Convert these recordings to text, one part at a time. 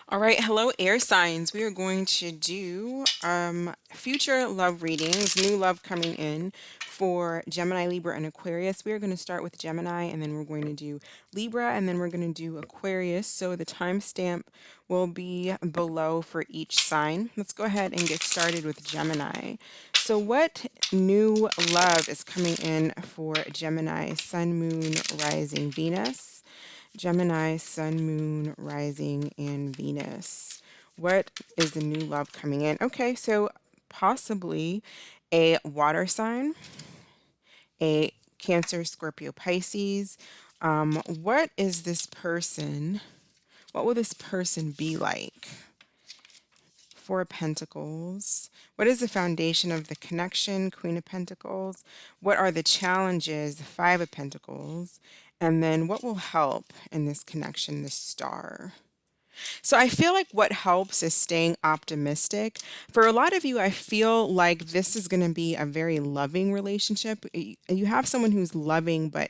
All right, hello, air signs. We are going to do future love readings, new love coming in for Gemini, Libra, and Aquarius. We are going to start with Gemini, and then we're going to do Libra, and then we're going to do Aquarius. So the timestamp will be below for each sign. Let's go ahead and get started with Gemini. So, what new love is coming in for Gemini, Sun, Moon, Rising, Venus? Gemini, Sun, Moon, Rising, and Venus. What is the new love coming in? Okay, so possibly a water sign, a Cancer, Scorpio, Pisces. What is this person? What will this person be like? Four of Pentacles. What is the foundation of the connection? Queen of Pentacles. What are the challenges? The Five of Pentacles. And then what will help in this connection? The Star. So I feel like what helps is staying optimistic. For a lot of you, I feel like this is going to be a very loving relationship. You have someone who's loving, but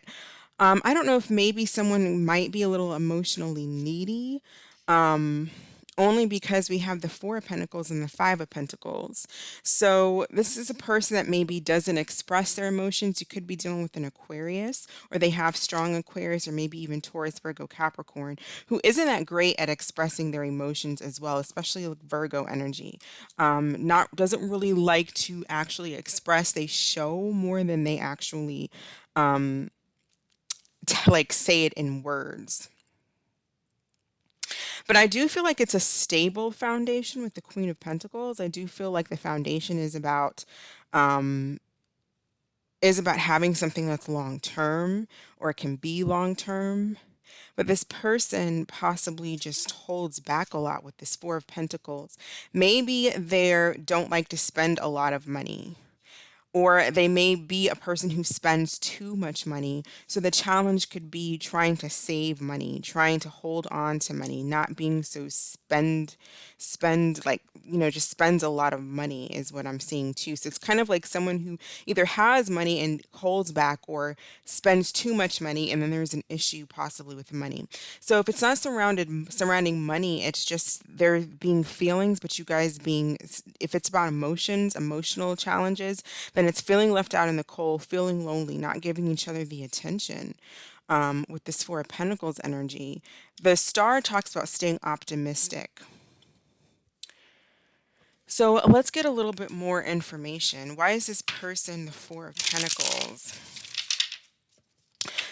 I don't know if maybe someone might be a little emotionally needy. Only because we have the Four of Pentacles and the Five of Pentacles. So this is a person that maybe doesn't express their emotions. You could be dealing with an Aquarius, or they have strong Aquarius, or maybe even Taurus, Virgo, Capricorn, who isn't that great at expressing their emotions as well, especially like Virgo energy. Not doesn't really like to actually express. They show more than they actually like say it in words. But I do feel like it's a stable foundation with the Queen of Pentacles. I do feel like the foundation um is about having something that's long term, or it can be long term. But this person possibly just holds back a lot with this Four of Pentacles. Maybe they don't like to spend a lot of money, or they may be a person who spends too much money. So the challenge could be trying to save money, trying to hold on to money, not being so spend like, just spends a lot of money is what I'm seeing too. So it's kind of like someone who either has money and holds back, or spends too much money, and then there's an issue possibly with money. So if it's not surrounding money, it's just there being feelings, but you guys being, if it's about emotions, emotional challenges, then it's feeling left out in the cold, feeling lonely, not giving each other the attention. With this Four of Pentacles energy, the Star talks about staying optimistic. So let's get a little bit more information. Why is this person the Four of Pentacles?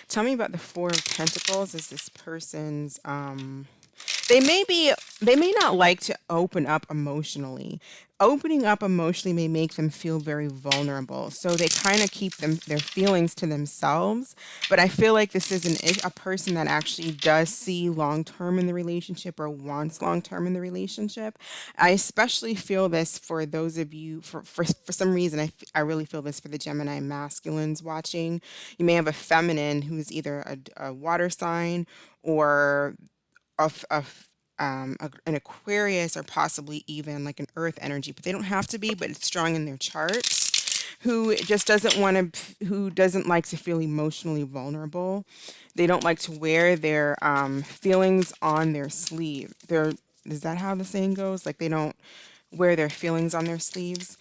Tell me about the Four of Pentacles. Is this person's they may be, they may not like to open up emotionally. Opening up emotionally may make them feel very vulnerable. So they kind of keep their feelings to themselves. But I feel like this is a person that actually does see long term in the relationship, or wants long term in the relationship. I especially feel this for those of you, for some reason, I really feel this for the Gemini masculines watching. You may have a feminine who's either a water sign, or an Aquarius, or possibly even like an earth energy, but they don't have to be, but it's strong in their charts, who just who doesn't like to feel emotionally vulnerable. They don't like to wear their feelings on their sleeve. Is that how the saying goes? Like, they don't wear their feelings on their sleeves.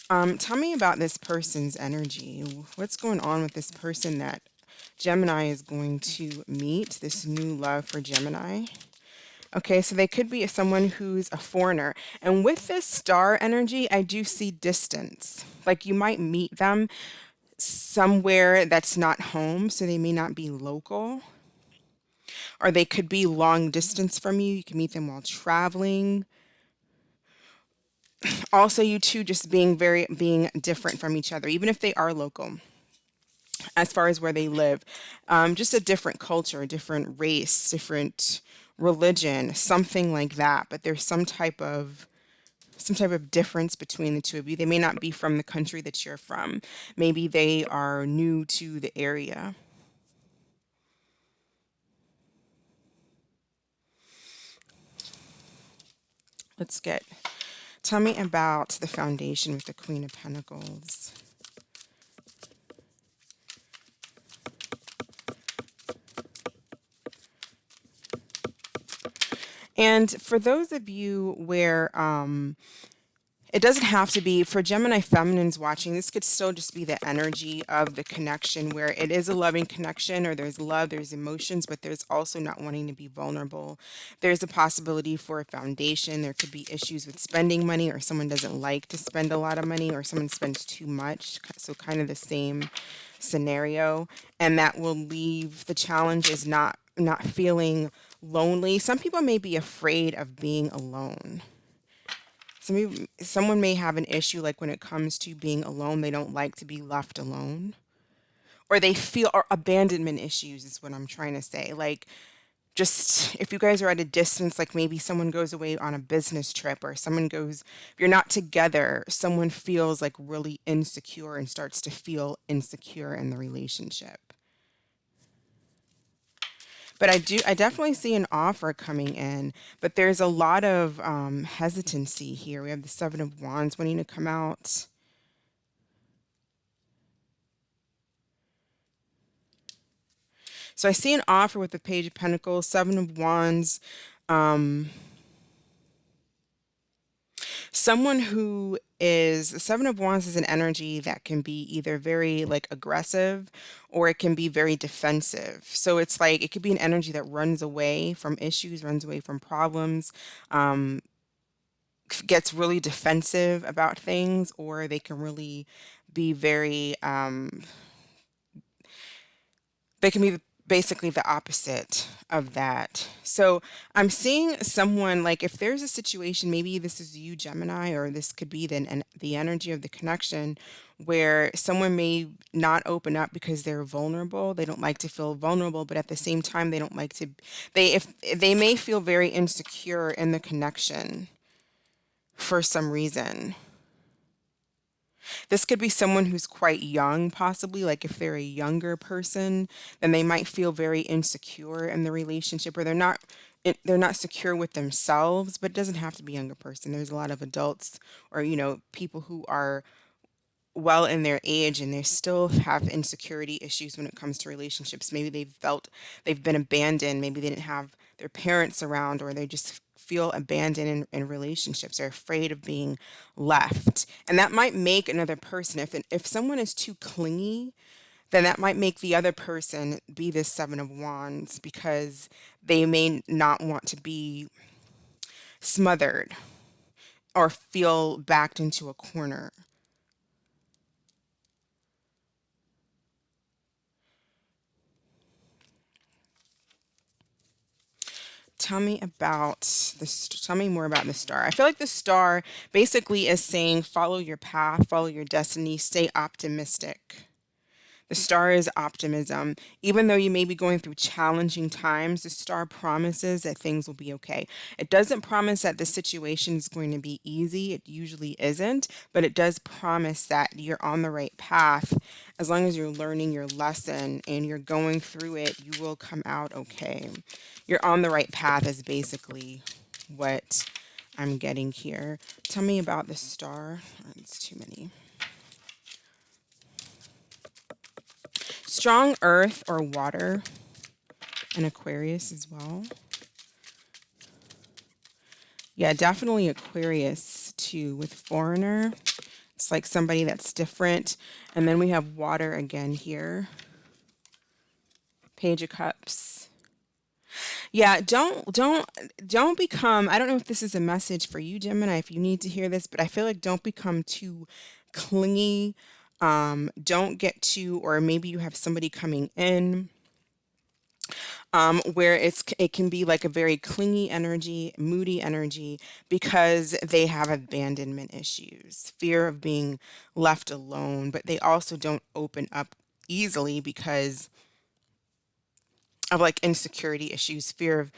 Tell me about this person's energy. What's going on with this person that Gemini is going to meet, this new love for Gemini? Okay, so they could be someone who's a foreigner. And with this star energy, I do see distance. Like, you might meet them somewhere that's not home, so they may not be local. Or they could be long distance from you. You can meet them while traveling. Also, you two just being different from each other, even if they are local as far as where they live. Just a different culture, a different race, different religion, something like that. But there's some type of difference between the two of you. They may not be from the country that you're from. Maybe they are new to the area. Let's get, tell me about the foundation with the Queen of Pentacles. And for those of you where it doesn't have to be for Gemini feminines watching. This could still just be the energy of the connection where it is a loving connection or there's love, there's emotions, but there's also not wanting to be vulnerable. There's a possibility for a foundation. There could be issues with spending money or someone doesn't like to spend a lot of money or someone spends too much. So kind of the same scenario. And that will leave the challenge is not feeling lonely. Some people may be afraid of being alone. Someone may have an issue like when it comes to being alone, they don't like to be left alone. Or they feel or abandonment issues is what I'm trying to say. Like just if you guys are at a distance, like maybe someone goes away on a business trip or someone goes, if you're not together, someone feels like really insecure and starts to feel insecure in the relationship. But I definitely see an offer coming in, but there's a lot of hesitancy here. We have the Seven of Wands wanting to come out. So I see an offer with the Page of Pentacles, Seven of Wands. Um, Someone who is the Seven of Wands is an energy that can be either very like aggressive or it can be very defensive. So it's like it could be an energy that runs away from issues, runs away from problems, um, gets really defensive about things, or they can really be very they can be basically the opposite of that. So I'm seeing someone like if there's a situation, maybe this is you, Gemini, or this could be the energy of the connection where someone may not open up because they're vulnerable. They don't like to feel vulnerable, but at the same time, they don't like to. If they may feel very insecure in the connection for some reason. This could be someone who's quite young, possibly. Like if they're a younger person, then they might feel very insecure in the relationship, or they're not secure with themselves. But it doesn't have to be a younger person. There's a lot of adults, or people who are well in their age and they still have insecurity issues when it comes to relationships. Maybe they've felt they've been abandoned. Maybe they didn't have their parents around, or they just feel abandoned in relationships. They're afraid of being left. And that might make another person, if someone is too clingy, then that might make the other person be this Seven of Wands because they may not want to be smothered or feel backed into a corner. Tell me about this. Tell me more about the star. I feel like the star basically is saying follow your path, follow your destiny, stay optimistic. The star is optimism. Even though you may be going through challenging times, the star promises that things will be okay. It doesn't promise that the situation is going to be easy. It usually isn't, but it does promise that you're on the right path. As long as you're learning your lesson and you're going through it, you will come out okay. You're on the right path is basically what I'm getting here. Tell me about the star. It's too many. Strong earth or water, and Aquarius as well. Yeah, definitely Aquarius too with foreigner. It's like somebody that's different. And then we have water again here. Page of Cups. Yeah, don't become, I don't know if this is a message for you, Gemini, if you need to hear this, but I feel like don't become too clingy. Don't get too, or maybe you have somebody coming in where it can be like a very clingy energy, moody energy, because they have abandonment issues, fear of being left alone, but they also don't open up easily because of like insecurity issues, fear of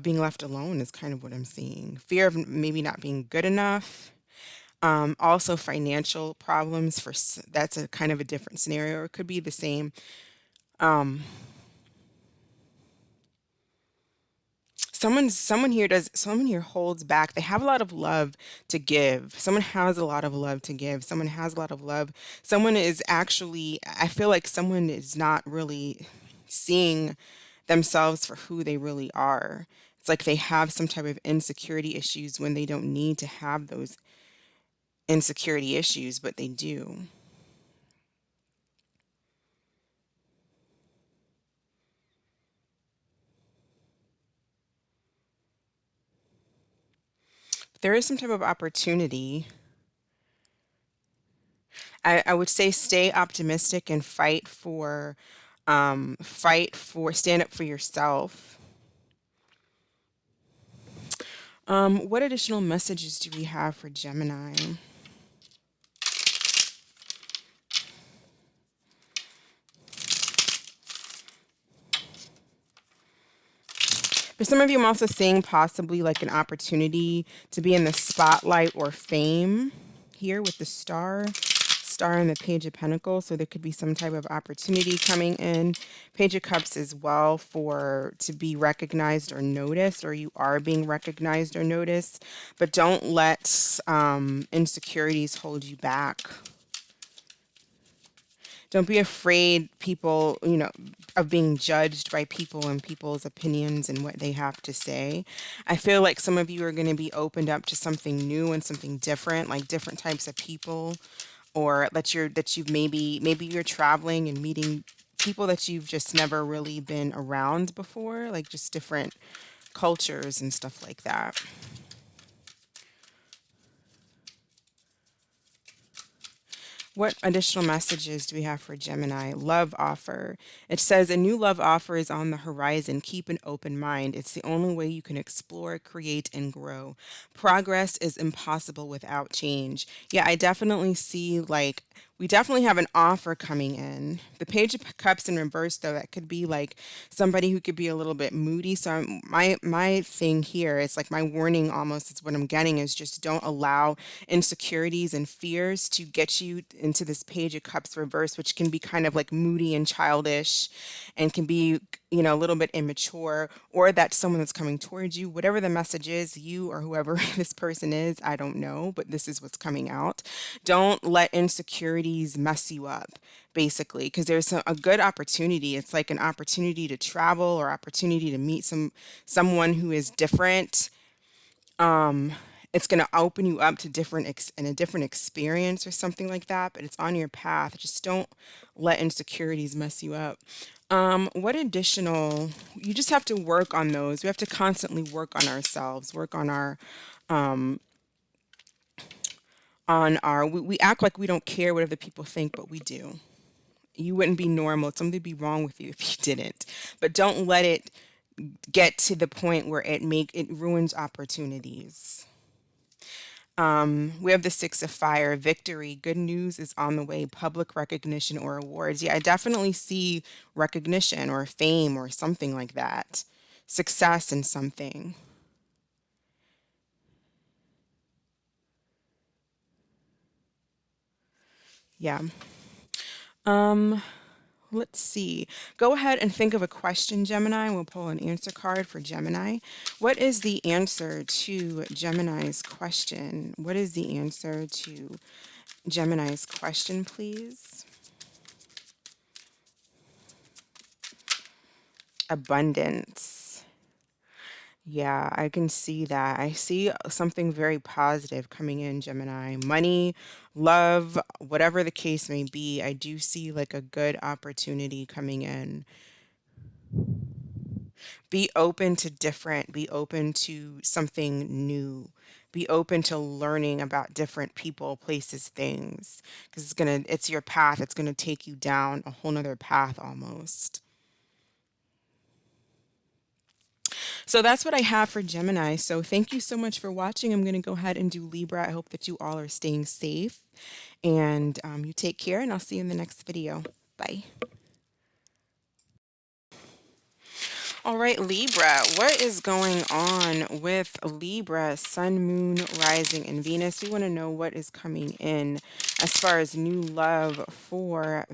being left alone is kind of what I'm seeing. Fear of maybe not being good enough. Also financial problems that's a kind of a different scenario, or it could be the same. Um, someone here holds back. They have a lot of love to give. Someone has a lot of love to give. Someone has a lot of love. Someone is actually, I feel like someone is not really seeing themselves for who they really are. It's like they have some type of insecurity issues when they don't need to have those insecurity issues, but they do. There is some type of opportunity. I would say stay optimistic and stand up for yourself. What additional messages do we have for Gemini? For some of you, I'm also seeing possibly like an opportunity to be in the spotlight or fame here with the star and the Page of Pentacles. So there could be some type of opportunity coming in. Page of Cups as well to be recognized or noticed, or you are being recognized or noticed. But don't let insecurities hold you back. Don't be afraid of being judged by people and people's opinions and what they have to say. I feel like some of you are going to be opened up to something new and something different, like different types of people, or maybe you're traveling and meeting people that you've just never really been around before, like just different cultures and stuff like that. What additional messages do we have for Gemini? Love offer. It says a new love offer is on the horizon. Keep an open mind. It's the only way you can explore, create, and grow. Progress is impossible without change. Yeah, I definitely see like we definitely have an offer coming in. The Page of Cups in reverse, though, that could be like somebody who could be a little bit moody. So my thing here is like my warning almost is what I'm getting is just don't allow insecurities and fears to get you into this Page of Cups reverse, which can be kind of like moody and childish and can be, a little bit immature, or that someone that's coming towards you, whatever the message is, you or whoever this person is, I don't know, but this is what's coming out. Don't let insecurities mess you up, basically, because there's a good opportunity. It's like an opportunity to travel or opportunity to meet someone who is different. It's going to open you up to a different experience or something like that, but it's on your path. Just don't let insecurities mess you up. What additional, you just have to work on those. We have to constantly work on ourselves, work on we act like we don't care what other people think, but we do. You wouldn't be normal. Something would be wrong with you if you didn't. But don't let it get to the point where it ruins opportunities. We have the Six of Fire, victory, good news is on the way, public recognition or awards. Yeah, I definitely see recognition or fame or something like that. Success in something. Yeah. Um, let's see. Go ahead and think of a question, Gemini. We'll pull an answer card for Gemini. What is the answer to Gemini's question? What is the answer to Gemini's question, please? Abundance. Yeah, I can see that. I see something very positive coming in, Gemini. Money, love, whatever the case may be, I do see like a good opportunity coming in. Be open to something new. Be open to learning about different people, places, things. Because it's your path. It's gonna take you down a whole nother path almost. So that's what I have for Gemini. So thank you so much for watching. I'm going to go ahead and do Libra. I hope that you all are staying safe and you take care, and I'll see you in the next video. Bye. All right, Libra, what is going on with Libra, Sun, Moon, Rising, and Venus? We want to know what is coming in as far as new love for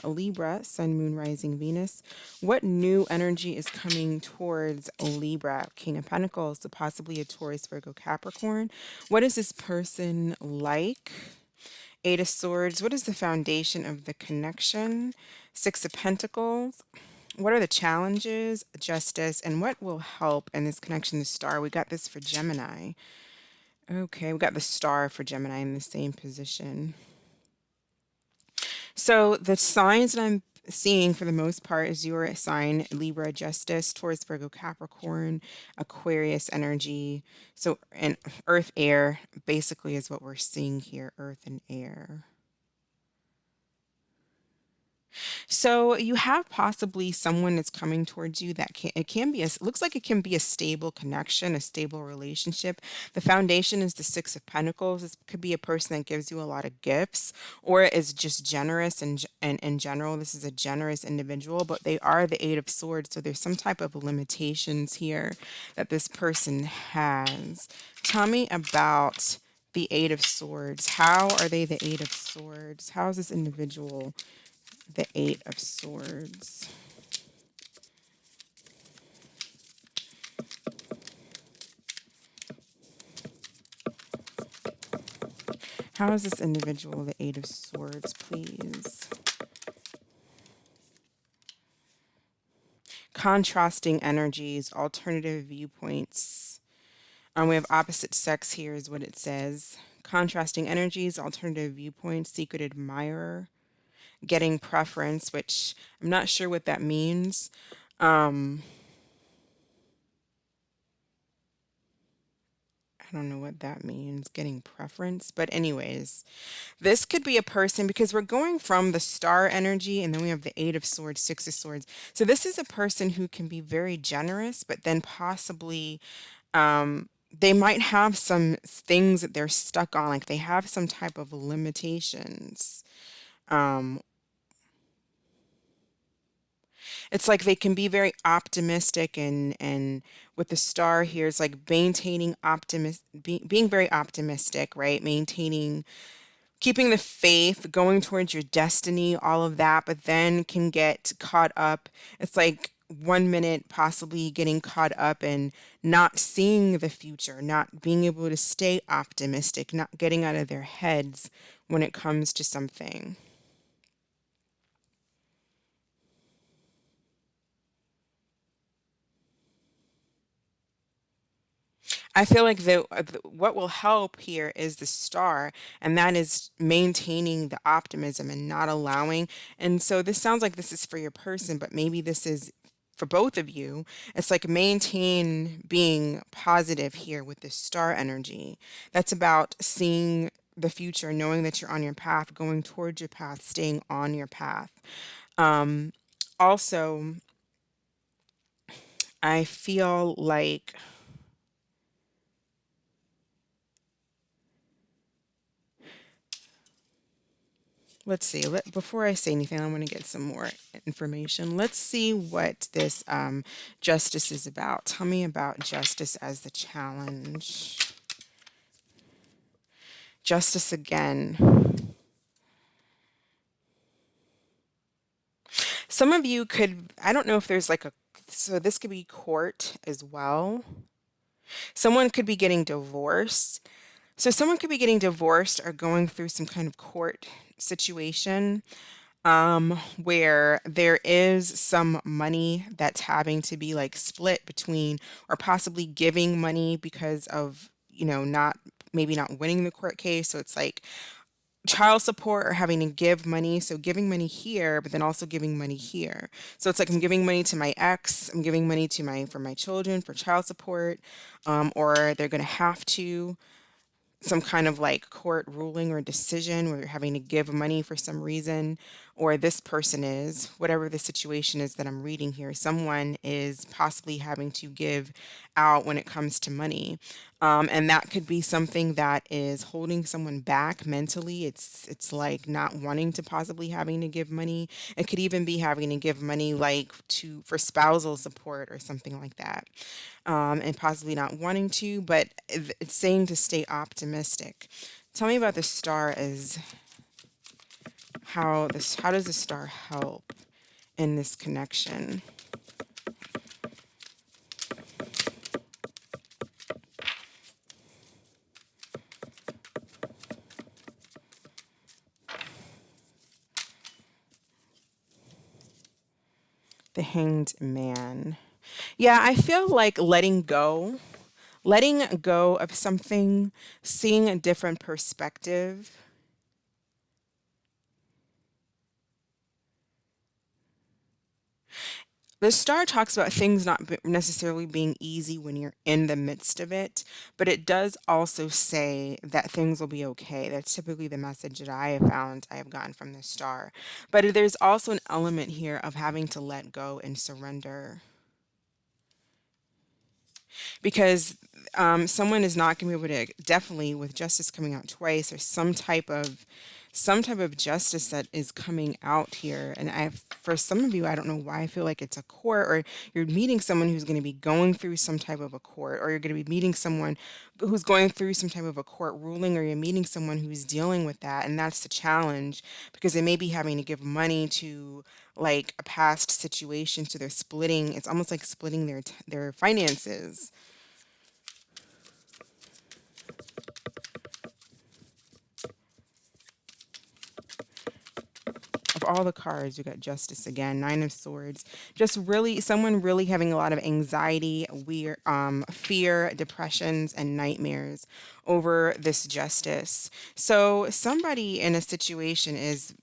Libra, Sun, Moon, Rising, Venus. What new energy is coming towards Libra? King of Pentacles, so possibly a Taurus, Virgo, Capricorn. What is this person like? Eight of Swords. What is the foundation of the connection? Six of Pentacles. What are the challenges, justice, and what will help in this connection to star? We got this for Gemini. Okay, we got the star for Gemini in the same position. So the signs that I'm seeing for the most part is your sign, Libra, justice, Taurus, Virgo, Capricorn, Aquarius energy. So, and earth, air basically is what we're seeing here, earth and air. So you have possibly someone that's coming towards you that it can be it looks like it can be a stable connection, a stable relationship. The foundation is the Six of Pentacles. This could be a person that gives you a lot of gifts or is just generous and in general. This is a generous individual, but they are the Eight of Swords. So there's some type of limitations here that this person has. Tell me about the Eight of Swords. How are they the Eight of Swords? How is this individual the Eight of Swords? How is this individual the Eight of Swords, please? Contrasting energies, alternative viewpoints. We have opposite sex here is what it says. Contrasting energies, alternative viewpoints, secret admirer, getting preference, which I'm not sure what that means. I don't know what that means, getting preference. But anyways, this could be a person because we're going from the star energy and then we have the Eight of Swords, Six of Swords. So this is a person who can be very generous, but then possibly they might have some things that they're stuck on, like they have some type of limitations. Um, it's like they can be very optimistic and with the star here, it's like maintaining being very optimistic, right? Maintaining keeping the faith, going towards your destiny, all of that, but then can get caught up. It's like 1 minute possibly getting caught up and not seeing the future, not being able to stay optimistic, not getting out of their heads when it comes to something. I feel like what will help here is the star, and that is maintaining the optimism and not allowing. And so this sounds like this is for your person, but maybe this is for both of you. It's like maintain being positive here with this star energy. That's about seeing the future, knowing that you're on your path, going towards your path, staying on your path. Um, Also, I feel like let's see. Before I say anything, I want to get some more information. Let's see what this justice is about. Tell me about justice as the challenge. Justice again. Some of you could, I don't know if there's like so this could be court as well. Someone could be getting divorced. So someone could be getting divorced or going through some kind of court situation where there is some money that's having to be like split between or possibly giving money because of, not maybe not winning the court case. So it's like child support or having to give money. So giving money here, but then also giving money here. So it's like I'm giving money to my ex, I'm giving money to for my children for child support, or they're going to have to some kind of like court ruling or decision where you're having to give money for some reason, or this person is, whatever the situation is that I'm reading here, someone is possibly having to give out when it comes to money. And that could be something that is holding someone back mentally. It's like not wanting to possibly having to give money. It could even be having to give money like to for spousal support or something like that, and possibly not wanting to, but it's saying to stay optimistic. Tell me about the star as how does the star help in this connection? The Hanged Man. Yeah, I feel like letting go of something, seeing a different perspective. The star talks about things not necessarily being easy when you're in the midst of it, but it does also say that things will be okay. That's typically the message that I have gotten from the star. But there's also an element here of having to let go and surrender, because someone is not going to be able to, definitely with justice coming out twice, or some type of justice that is coming out here. And for some of you, I don't know why I feel like it's a court, or you're meeting someone who's going to be going through some type of a court, or you're going to be meeting someone who's going through some type of a court ruling, or you're meeting someone who's dealing with that. And that's the challenge, because they may be having to give money to like a past situation. So they're splitting, it's almost like splitting their finances. Of all the cards, you got justice again, nine of swords. Just really someone really having a lot of anxiety, weird, fear, depressions, and nightmares over this justice. So somebody in a situation is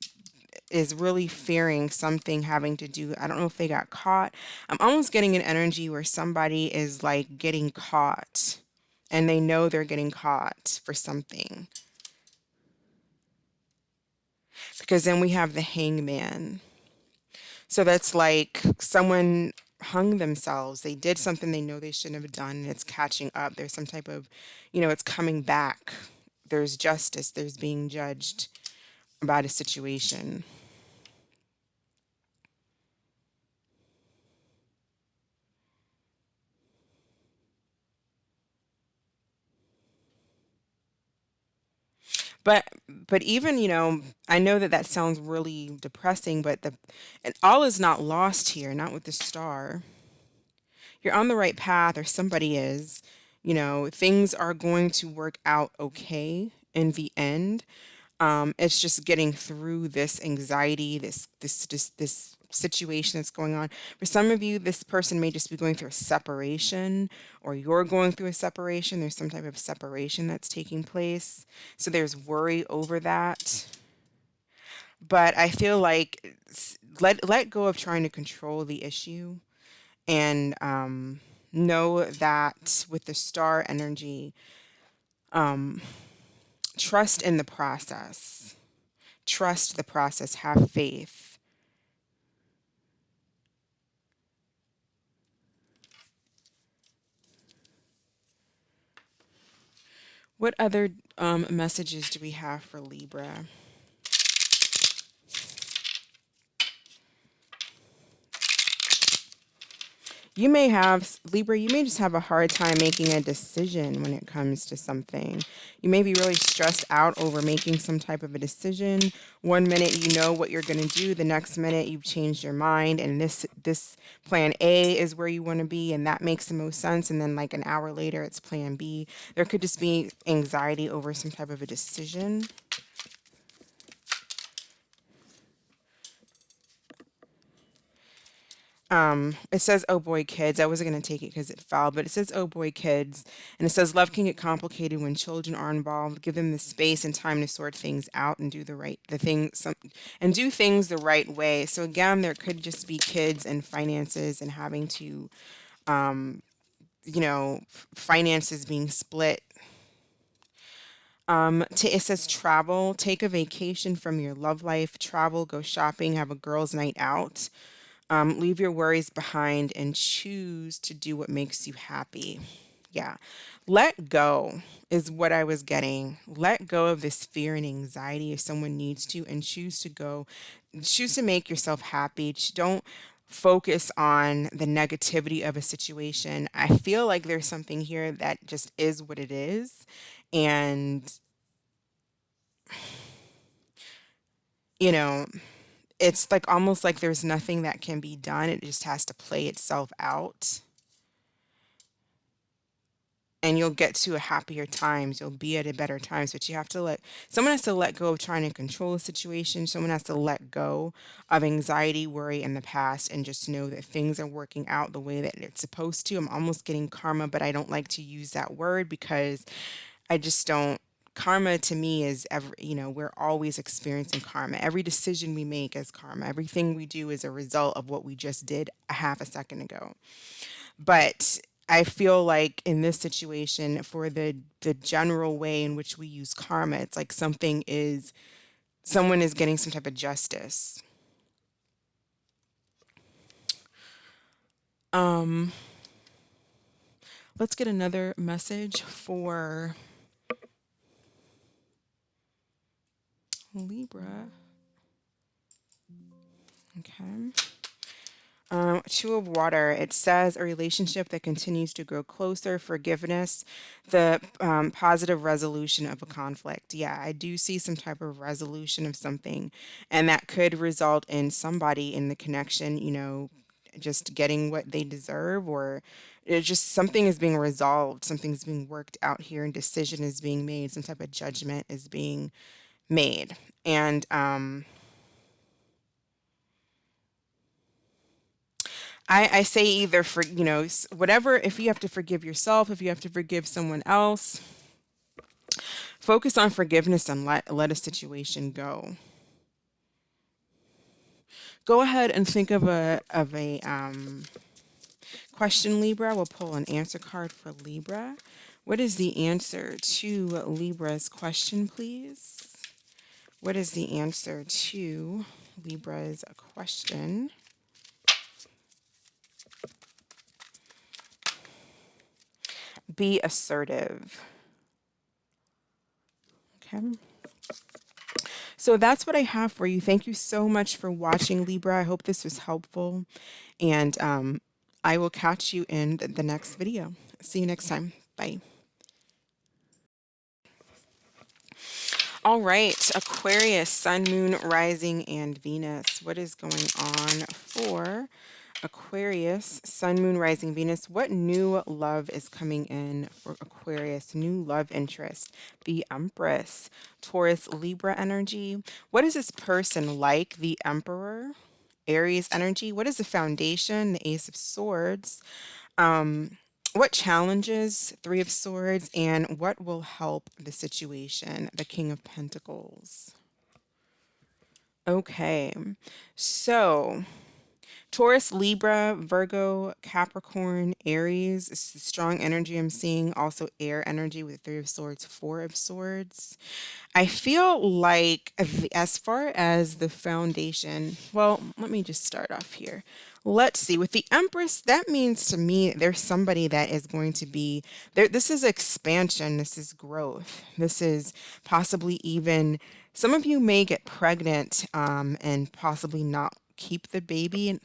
really fearing something having to do, I don't know if they got caught. I'm almost getting an energy where somebody is like getting caught, and they know they're getting caught for something. Because then we have the hangman. So that's like someone hung themselves. They did something they know they shouldn't have done, and it's catching up. There's some type of, it's coming back. There's justice. There's being judged about a situation. But but even, I know that that sounds really depressing, but and all is not lost here, not with the star. You're on the right path, or somebody is. Things are going to work out okay in the end. It's just getting through this anxiety, this situation that's going on. For some of you, this person may just be going through a separation, or you're going through a separation. There's some type of separation that's taking place. So there's worry over that. But I feel like let go of trying to control the issue, and know that with the star energy, um, trust in the process. Trust the process, have faith. What other messages do we have for Libra? Libra, you may just have a hard time making a decision when it comes to something. You may be really stressed out over making some type of a decision. One minute you know what you're going to do, the next minute you've changed your mind, and this plan A is where you want to be, and that makes the most sense, and then like an hour later it's plan B. There could just be anxiety over some type of a decision. It says, "Oh boy, kids." I wasn't gonna take it because it fell, but it says, "Oh boy, kids," and it says, "Love can get complicated when children are involved. Give them the space and time to sort things out and do and do things the right way." So again, there could just be kids and finances, and having to, um, finances being split. It says travel, take a vacation from your love life, travel, go shopping, have a girls' night out. Leave your worries behind and choose to do what makes you happy. Yeah. Let go is what I was getting. Let go of this fear and anxiety if someone needs to, and choose to make yourself happy. Don't focus on the negativity of a situation. I feel like there's something here that just is what it is. And, you know, it's like almost like there's nothing that can be done. It just has to play itself out. and you'll get to a happier times. You'll be at a better times, but you have to someone has to let go of trying to control a situation. Someone has to let go of anxiety, worry in the past, and just know that things are working out the way that it's supposed to. I'm almost getting karma, but I don't like to use that word because I just don't. Karma to me is we're always experiencing karma. Every decision we make is karma. Everything we do is a result of what we just did a half a second ago. But I feel like in this situation, for the general way in which we use karma, it's like someone is getting some type of justice. Let's get another message for Libra. Okay. Two of Water, it says a relationship that continues to grow closer, forgiveness, the positive resolution of a conflict. Yeah, I do see some type of resolution of something, and that could result in somebody in the connection, just getting what they deserve, or it's just something is being resolved, something's being worked out here, and decision is being made, some type of judgment is being made. And I say either for, whatever, if you have to forgive yourself, if you have to forgive someone else, focus on forgiveness and let a situation go. Go ahead and think of a question, Libra. We'll pull an answer card for Libra. What is the answer to Libra's question, please? What is the answer to Libra's question? Be assertive. Okay. So that's what I have for you. Thank you so much for watching, Libra. I hope this was helpful. And I will catch you in the next video. See you next time. Bye. All right, Aquarius, Sun, Moon, Rising, and Venus. What is going on for Aquarius, Sun, Moon, Rising, Venus? What new love is coming in for Aquarius? New love interest. The Empress, Taurus, Libra energy. What is this person like? The Emperor, Aries energy. What is the foundation? The Ace of Swords. What challenges? Three of Swords. And what will help the situation? The King of Pentacles. Okay, so Taurus, Libra, Virgo, Capricorn, Aries. It's the strong energy I'm seeing. Also air energy with Three of Swords, Four of Swords. I feel like as far as the foundation, well, let me just start off here. Let's see. With the Empress, that means to me there's somebody that is going to be there. This is expansion. This is growth. This is possibly even some of you may get pregnant and possibly not keep the baby.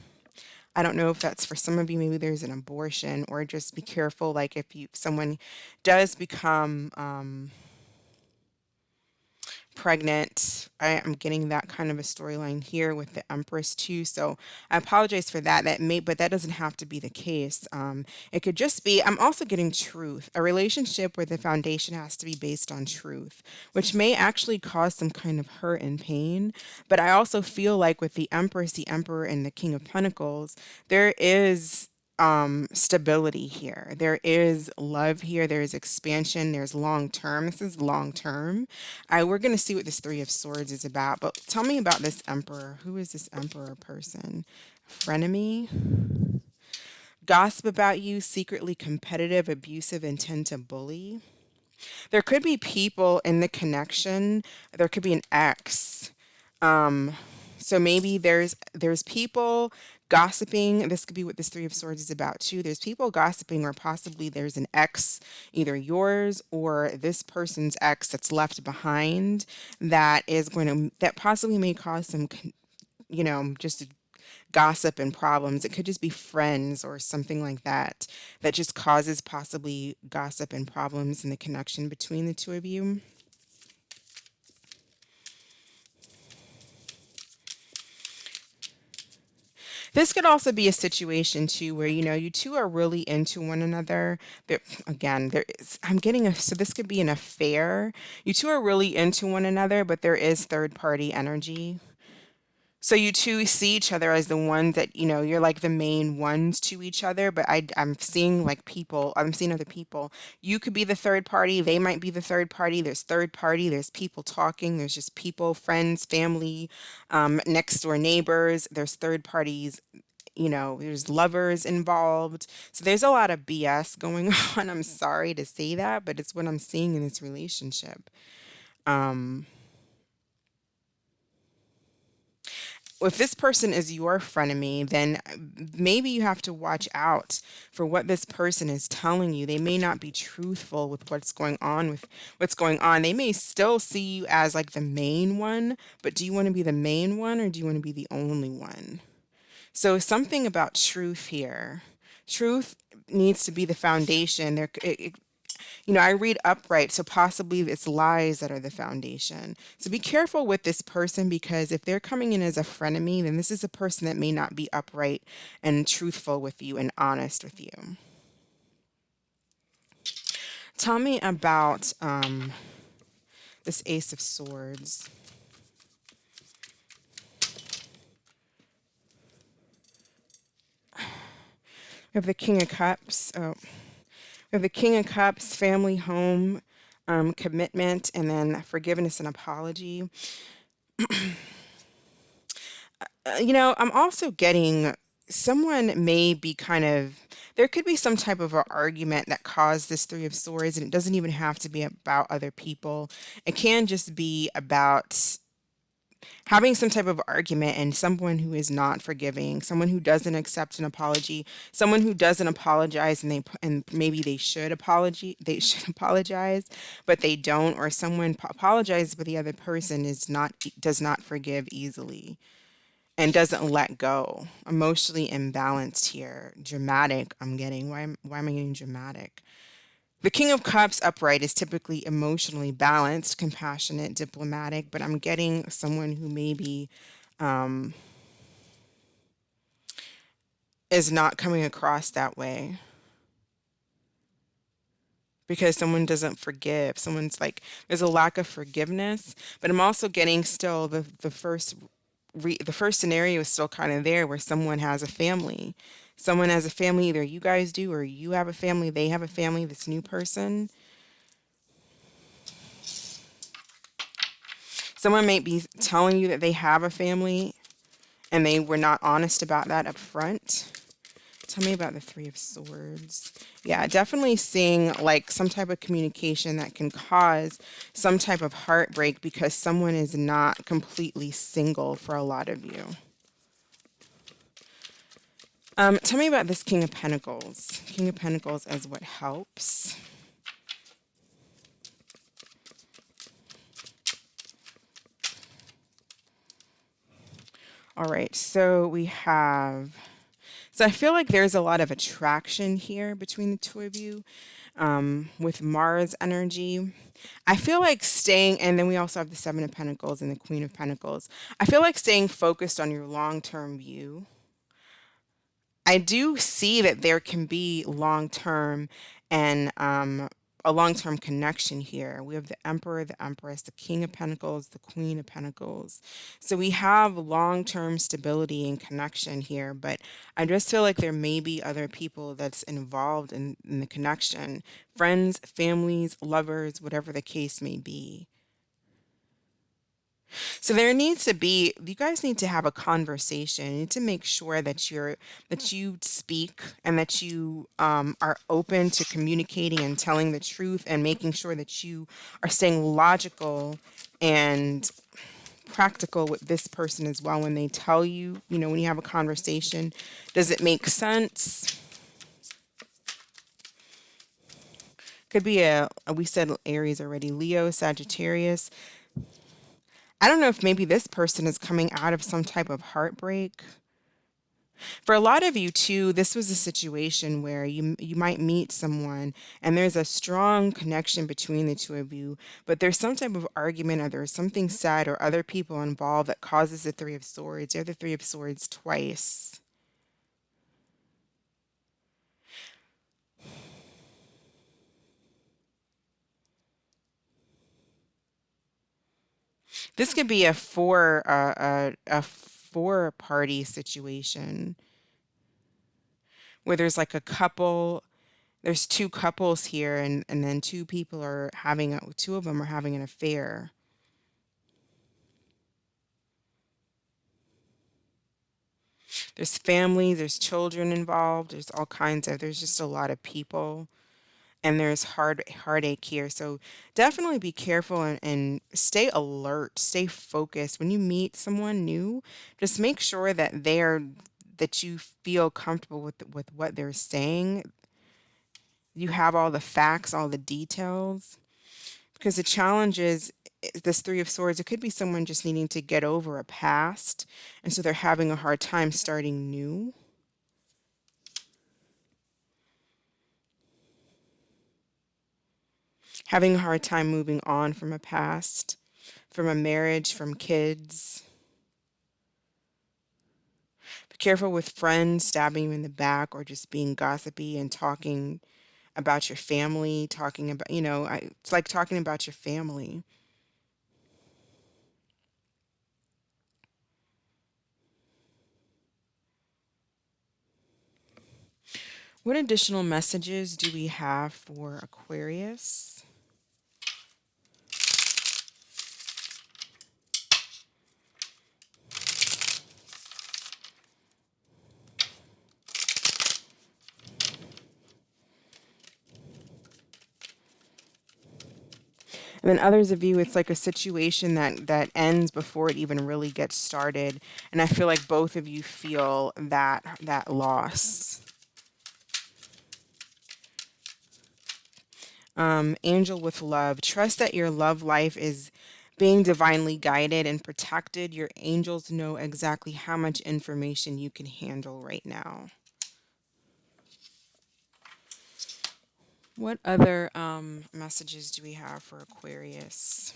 I don't know if that's for some of you, maybe there's an abortion, or just be careful. Like if someone does become pregnant. I am getting that kind of a storyline here with the Empress too. So I apologize for that. But that doesn't have to be the case. It could just be, I'm also getting truth, a relationship where the foundation has to be based on truth, which may actually cause some kind of hurt and pain. But I also feel like with the Empress, the Emperor, and the King of Pentacles, there is stability here. There is love here. There is expansion. There's long term. This is long term. We're going to see what this Three of Swords is about. But tell me about this Emperor. Who is this Emperor person? Frenemy? Gossip about you, secretly competitive, abusive, and tend to bully. There could be people in the connection. There could be an ex. So maybe there's people gossiping. This could be what this Three of Swords is about too. There's people gossiping, or possibly there's an ex, either yours or this person's ex that's left behind, that possibly may cause some, just gossip and problems. It could just be friends or something like that that just causes possibly gossip and problems in the connection between the two of you. This could also be a situation too where, you two are really into one another. There, again, there is, I'm getting so this could be an affair. You two are really into one another, but there is third party energy. So you two see each other as the one that, you're like the main ones to each other, but I'm seeing like people, I'm seeing other people. You could be the third party, they might be the third party. There's third party, there's people talking, there's just people, friends, family, next door neighbors, there's third parties, there's lovers involved. So there's a lot of BS going on. I'm sorry to say that, but it's what I'm seeing in this relationship. Um, if this person is your frenemy, then maybe you have to watch out for what this person is telling you. They may not be truthful with what's going on. They may still see you as like the main one, but do you want to be the main one or do you want to be the only one? So something about truth here. Truth needs to be the foundation. I read upright, so possibly it's lies that are the foundation. So be careful with this person because if they're coming in as a frenemy, then this is a person that may not be upright and truthful with you and honest with you. Tell me about this Ace of Swords. We have the King of Cups. Oh, we have the King of Cups, family, home, commitment, and then forgiveness and apology. I'm also getting someone may be there could be some type of an argument that caused this Three of Swords, and it doesn't even have to be about other people. It can just be about having some type of argument and someone who is not forgiving, someone who doesn't accept an apology, someone who doesn't apologize and maybe they should apologize, but they don't, or someone apologizes but the other person does not forgive easily and doesn't let go. Emotionally imbalanced here. Dramatic, I'm getting. Why am I getting dramatic? The King of Cups upright is typically emotionally balanced, compassionate, diplomatic, but I'm getting someone who maybe um, is not coming across that way because someone doesn't forgive. Someone's like, there's a lack of forgiveness, but I'm also getting still the first scenario is still kind of there where someone has a family. Someone has a family, either you guys do or you have a family, they have a family, this new person. Someone may be telling you that they have a family and they were not honest about that up front. Tell me about the Three of Swords. Yeah, definitely seeing like some type of communication that can cause some type of heartbreak because someone is not completely single for a lot of you. Tell me about this King of Pentacles. King of Pentacles as what helps. All right, so I feel like there's a lot of attraction here between the two of you with Mars energy. I feel like and then we also have the Seven of Pentacles and the Queen of Pentacles. I feel like staying focused on your long-term view. I do see that there can be long-term and a long-term connection here. We have the Emperor, the Empress, the King of Pentacles, the Queen of Pentacles. So we have long-term stability and connection here, but I just feel like there may be other people that's involved in the connection. Friends, families, lovers, whatever the case may be. So you guys need to have a conversation. You need to make sure that you speak and that you are open to communicating and telling the truth and making sure that you are staying logical and practical with this person as well when they tell you, when you have a conversation, does it make sense? Could be we said Aries already, Leo, Sagittarius. I don't know if maybe this person is coming out of some type of heartbreak. For a lot of you too, this was a situation where you might meet someone and there's a strong connection between the two of you, but there's some type of argument or there's something said or other people involved that causes the Three of Swords. You're the Three of Swords twice. This could be a four-party situation where there's like a couple, there's two couples here, and then two people are having, two of them are having an affair. There's family, there's children involved, there's all kinds of, there's just a lot of people, and there's heartache here. So definitely be careful and stay alert, stay focused. When you meet someone new, just make sure that that you feel comfortable with what they're saying. You have all the facts, all the details. Because the challenge is this Three of Swords, it could be someone just needing to get over a past, and so they're having a hard time starting new. Having a hard time moving on from a past, from a marriage, from kids. Be careful with friends stabbing you in the back or just being gossipy and talking about your family, talking about, it's like talking about your family. What additional messages do we have for Aquarius? And then others of you, it's like a situation that ends before it even really gets started. And I feel like both of you feel that loss. Angel with love. Trust that your love life is being divinely guided and protected. Your angels know exactly how much information you can handle right now. What other messages do we have for Aquarius?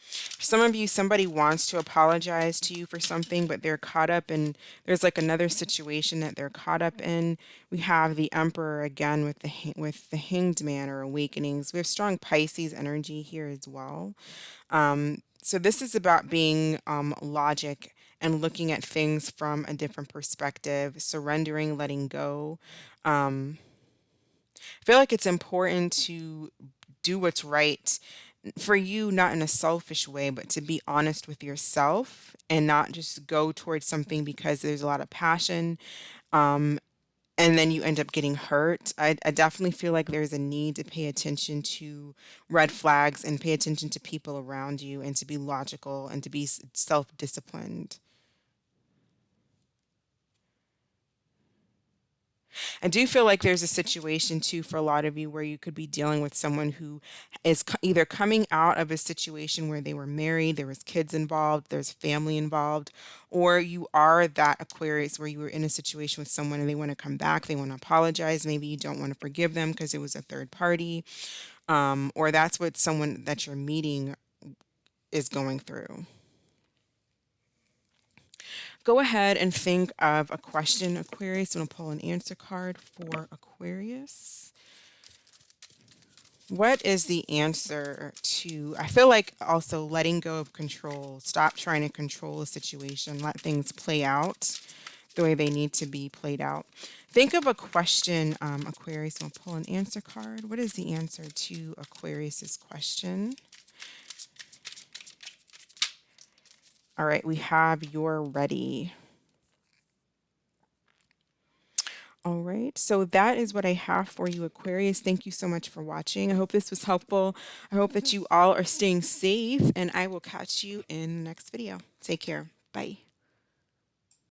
For some of you, somebody wants to apologize to you for something, but they're caught up in, there's like another situation that they're caught up in. We have the Emperor again with the Hanged Man or Awakenings. We have strong Pisces energy here as well. So this is about being logic and looking at things from a different perspective, surrendering, letting go. Um, I feel like it's important to do what's right for you, not in a selfish way, but to be honest with yourself and not just go towards something because there's a lot of passion. Um, and then you end up getting hurt. I definitely feel like there's a need to pay attention to red flags and pay attention to people around you and to be logical and to be self disciplined. I do feel like there's a situation too for a lot of you where you could be dealing with someone who is either coming out of a situation where they were married, there was kids involved, there's family involved, or you are that Aquarius where you were in a situation with someone and they want to come back, they want to apologize, maybe you don't want to forgive them because it was a third party, or that's what someone that you're meeting is going through. Go ahead and think of a question, Aquarius. I'm going to pull an answer card for Aquarius. What is the answer to, I feel like also letting go of control. Stop trying to control a situation. Let things play out the way they need to be played out. Think of a question, Aquarius. We'll pull an answer card. What is the answer to Aquarius's question? All right, we have "You're ready." All right, so that is what I have for you, Aquarius. Thank you so much for watching. I hope this was helpful. I hope that you all are staying safe, and I will catch you in the next video. Take care. Bye.